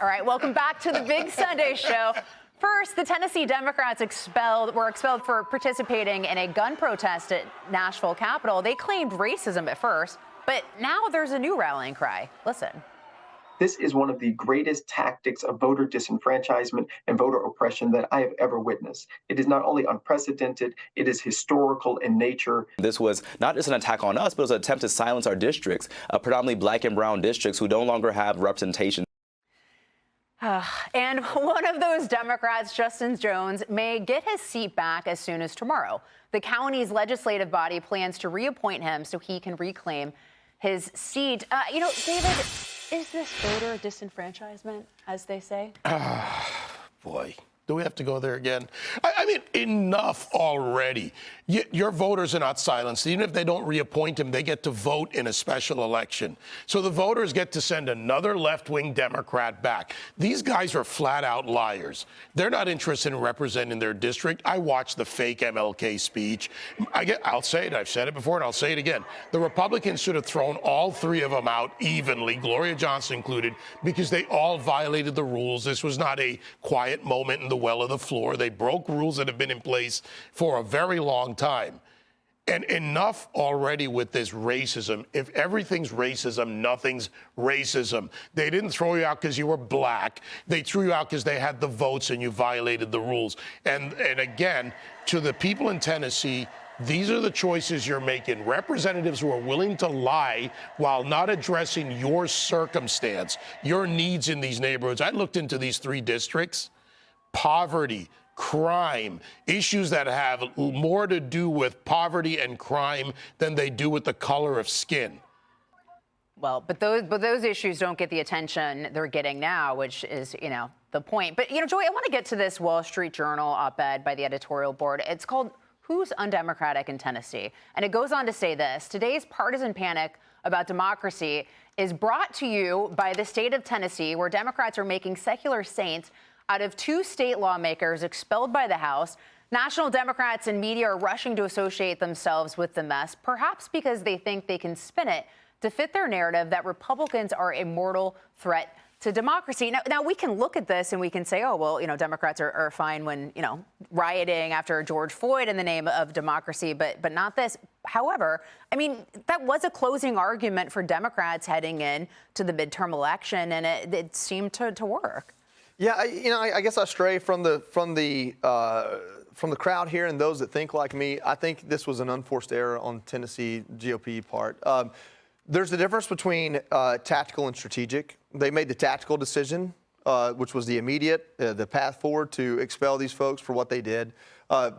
All right, welcome back to the Big Sunday Show. First, the Tennessee Democrats were expelled for participating in a gun protest at Nashville Capitol. They claimed racism at first, but now there's a new rallying cry. Listen. This is one of the greatest tactics of voter disenfranchisement and voter oppression that I have ever witnessed. It is not only unprecedented, it is historical in nature. This was not just an attack on us, but it was an attempt to silence our districts, predominantly black and brown districts who no longer have representation. And one of those Democrats, Justin Jones, may get his seat back as soon as tomorrow. The county's legislative body plans to reappoint him so he can reclaim his seat. David, is this voter disenfranchisement, as they say? Boy, do we have to go there again? I mean, enough already. Your voters are not silenced. Even if they don't reappoint him, they get to vote in a special election. So the voters get to send another left-wing Democrat back. These guys are flat-out liars. They're not interested in representing their district. I watched the fake MLK speech. I'll say it. I've said it before, and I'll say it again. The Republicans should have thrown all three of them out evenly, Gloria Johnson included, because they all violated the rules. This was not a quiet moment in the well of the floor. They broke rules that have been in place for a very long time. And enough already with this racism. If everything's racism, nothing's racism. They didn't throw you out because you were black. They threw you out because they had the votes and you violated the rules. And again, to the people in Tennessee, these are the choices you're making. Representatives who are willing to lie while not addressing your circumstance, your needs in these neighborhoods. I looked into these three districts. Poverty, crime, issues that have more to do with poverty and crime than they do with the color of skin. Well, but those issues don't get the attention they're getting now, which is, the point. But, Joy, I want to get to this Wall Street Journal op-ed by the editorial board. It's called Who's Undemocratic in Tennessee? And it goes on to say this: today's partisan panic about democracy is brought to you by the state of Tennessee, where Democrats are making secular saints out of two state lawmakers expelled by the House. National Democrats and media are rushing to associate themselves with the mess, perhaps because they think they can spin it to fit their narrative that Republicans are a mortal threat to democracy. Now we can look at this and we can say, oh, well, Democrats are fine when, rioting after George Floyd in the name of democracy, but not this. However, that was a closing argument for Democrats heading in to the midterm election, and it seemed to work. Yeah, I guess I stray from the crowd here and those that think like me. I think this was an unforced error on Tennessee GOP part. There's a difference between tactical and strategic. They made the tactical decision, which was the immediate, the path forward to expel these folks for what they did.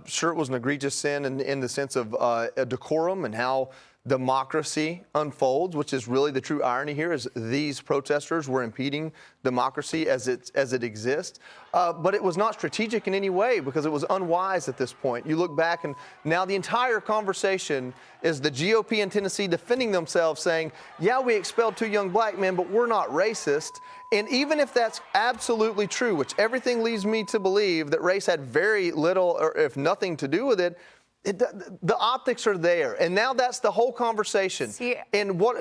Sure, it was an egregious sin in the sense of a decorum and how democracy unfolds, which is really the true irony here, is these protesters were impeding democracy as it exists. But it was not strategic in any way because it was unwise at this point. You look back and now the entire conversation is the GOP in Tennessee defending themselves, saying, yeah, we expelled two young black men, but we're not racist. And even if that's absolutely true, which everything leads me to believe that race had very little or if nothing to do with it, the optics are there, and now that's the whole conversation. And what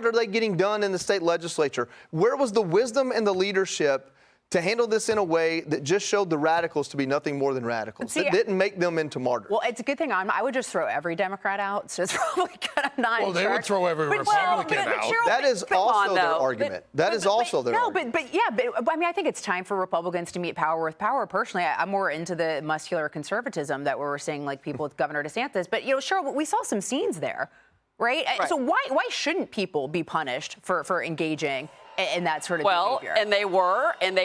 are they getting done in the state legislature? Where was the wisdom and the leadership to handle this in a way that just showed the radicals to be nothing more than radicals? It didn't make them into martyrs. Well, it's a good thing I would just throw every Democrat out, so it's probably kind of not. Well, they would throw every Republican out. Cheryl, that is also their argument. That is also their argument. I think it's time for Republicans to meet power with power. Personally, I'm more into the muscular conservatism that we're seeing, like people with Governor DeSantis. But Cheryl, we saw some scenes there, right? So why shouldn't people be punished for engaging in that sort of behavior? Well, and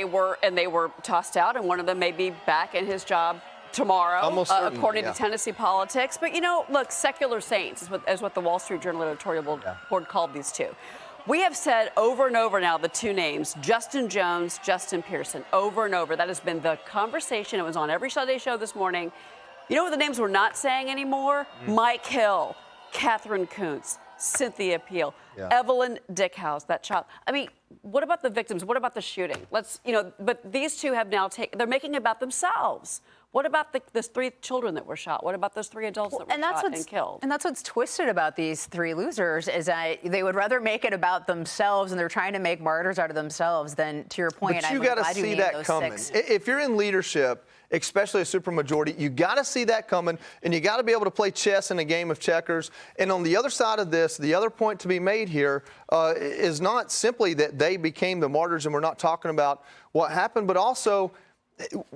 they were tossed out, and one of them may be back in his job tomorrow, according to Tennessee politics. But look, secular saints is what the Wall Street Journal editorial board called these two. We have said over and over now the two names, Justin Jones, Justin Pearson, over and over. That has been the conversation. It was on every Sunday show this morning. You know what the names we're not saying anymore? Mike Hill, Catherine Kuntz, Cynthia Peel, Evelyn Dickhouse, that child. What about the victims? What about the shooting? But these two have now they're making it about themselves. What about those 3 children that were shot? What about those 3 adults that were shot and killed? And that's what's twisted about these 3 losers is that they would rather make it about themselves, and they're trying to make martyrs out of themselves than, to your point, but you got to see that coming. If you're in leadership, especially a supermajority, you got to see that coming, and you got to be able to play chess in a game of checkers. And on the other side of this, the other point to be made here is not simply that they became the martyrs and we're not talking about what happened, but also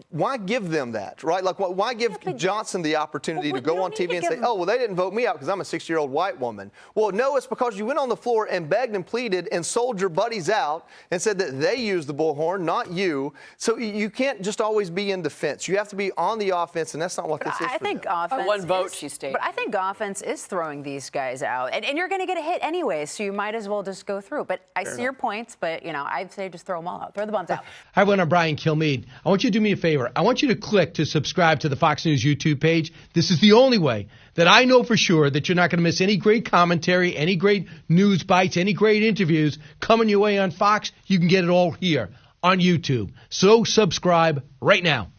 why give them that, right? Like, why give Johnson the opportunity to go on TV and say, oh, well, they didn't vote me out because I'm a 60-year-old white woman. Well, no, it's because you went on the floor and begged and pleaded and sold your buddies out and said that they used the bullhorn, not you. So you can't just always be in defense. You have to be on the offense, and that's not what this is. I think offense. One vote, she stated. But I think offense is throwing these guys out, and you're going to get a hit anyway, so you might as well just go through. But I see your points, but I'd say just throw them all out, throw the bums out. Hi, everyone. I'm Brian Kilmeade. I want you to do me a favor. I want you to click to subscribe to the Fox News YouTube page. This is the only way that I know for sure that you're not going to miss any great commentary, any great news bites, any great interviews coming your way on Fox. You can get it all here on YouTube. So subscribe right now.